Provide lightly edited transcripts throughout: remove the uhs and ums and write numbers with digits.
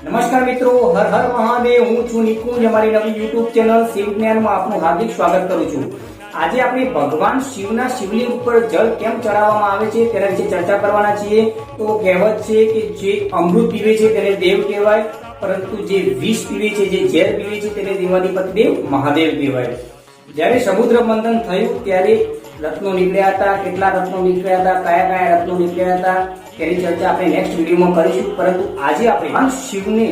નમસ્કાર મિત્રો, હર હર મહાદેવ. હું છું નિકુંજ. અમારી નવી યુટ્યુબ ચેનલ શિવ જ્ઞાનમાં આપનું હાર્દિક સ્વાગત કરું છું. આજે આપણે ભગવાન શિવના શિવલિંગ ઉપર જળ કેમ ચડાવવામાં આવે છે તેના વિશે ચર્ચા કરવાના છીએ. તો કહેવત છે કે જે અમૃત પીવે છે તેને દેવ કહેવાય, પરંતુ જે વિષ પીવે છે, જે ઝેર પીવે છે તેને દેવાધિપતિ દેવ મહાદેવ કહેવાય. જ્યારે સમુદ્ર મંથન થયું ત્યારે રત્નો નીકળ્યા હતા. કેટલા રત્નો નીકળ્યા હતા, કયા કયા રત્નો નીકળ્યા હતા તેની ચર્ચા આપણે નેક્સ્ટ વિડીયોમાં કરીશું. પરંતુ આજે આપણે શિવને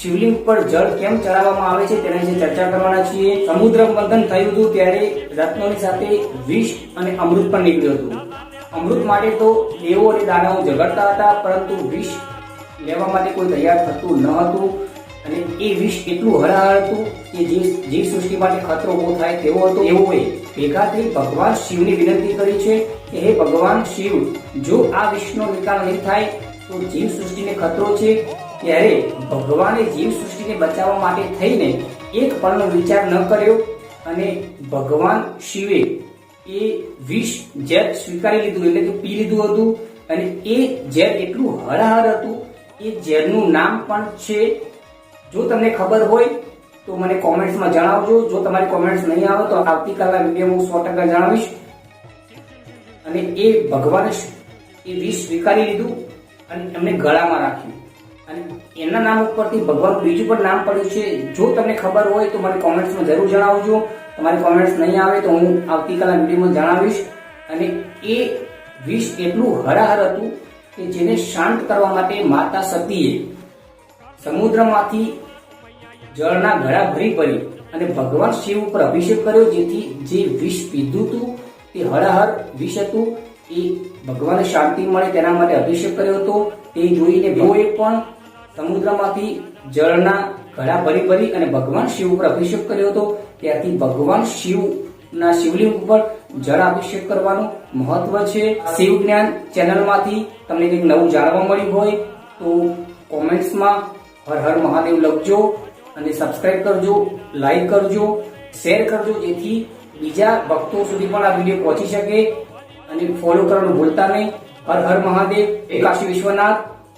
શિવલિંગ પર જળ કેમ ચડાવવામાં આવે છે તેના વિશે ચર્ચા કરવાના છીએ. સમુદ્ર મંથન થયું હતું ત્યારે રત્નોની સાથે વિષ અને અમૃત પણ નીકળ્યું હતું. અમૃત માટે તો દેવો અને દાનવો ઝઘડતા હતા, પરંતુ વિષ લેવા માટે કોઈ તૈયાર થતું ન હતું. અને એ વિષ એટલું હળહળ હતું કે જે જીવ સૃષ્ટિ માટે ખતરો ઉભો થાય તેવો હતો. એવોએ ભેગા થઈ ભગવાન શિવને વિનંતી કરી છે કે હે ભગવાન શિવ, જો આ વિષનો નિકાલ નહીં થાય તો જીવ સૃષ્ટિને ખતરો છે. ત્યારે ભગવાને જીવ સૃષ્ટિને બચાવવા માટે થઈને એક પળનો વિચાર ન કર્યો અને ભગવાન શિવે એ વિષ ઝેર સ્વીકારી લીધું, એટલે કે પી લીધું હતું. અને એ ઝેર એટલું હળહળ હતું, એ ઝેરનું નામ પણ છે. જો તમને ખબર હોય તો મને કોમેન્ટ્સમાં જણાવજો. જો તમારી કોમેન્ટ્સ નહીં આવે તો આવતીકાલના વિડીયોમાં 100% જણાવીશ. અને એ ભગવાને એ વિષ સ્વીકારી લીધું અને એમને ગળામાં રાખ્યું. અને એના નામ ઉપરથી ભગવાનનું બીજું પણ નામ પડ્યું છે. જો તમને ખબર હોય તો મને કોમેન્ટ્સમાં જરૂર જણાવજો. તમારી કોમેન્ટ્સ નહીં આવે તો હું આવતીકાલના વિડીયોમાં જણાવીશ. અને એ વિષ એટલું હળહળ હતું કે જેને શાંત કરવા માટે માતા સતીએ સમુદ્રમાંથી જળના ઘડા ભરી અને ભગવાન શિવ ઉપર અભિષેક કર્યો, જેથી જે વિષ પીધું હતું તે હળહળ વિષ હતું, એ ભગવાનને શાંતિ મળે તેના માટે અભિષેક કર્યો હતો. તે જોઈને દેવોએ પણ સમુદ્રમાંથી જળના ઘડા ભરી અને ભગવાન શિવ ઉપર અભિષેક કર્યો હતો. ત્યારથી ભગવાન શિવના શિવલિંગ ઉપર જળ અભિષેક કરવાનું મહત્વ છે. શિવ જ્ઞાન ચેનલમાંથી તમને કંઈક નવું જાણવા મળ્યું હોય તો કોમેન્ટ્સમાં હર હર મહાદેવ લખજો અને સબસ્ક્રાઇબ કરજો, લાઈક કરજો, શેર કરજો, જેથી બીજા ભક્તો સુધી પણ આ વિડીયો પહોંચી શકે. અને ફોલો કરવાનું ભૂલતા નહીં. હર હર મહાદેવ. કાશી વિશ્વનાથ.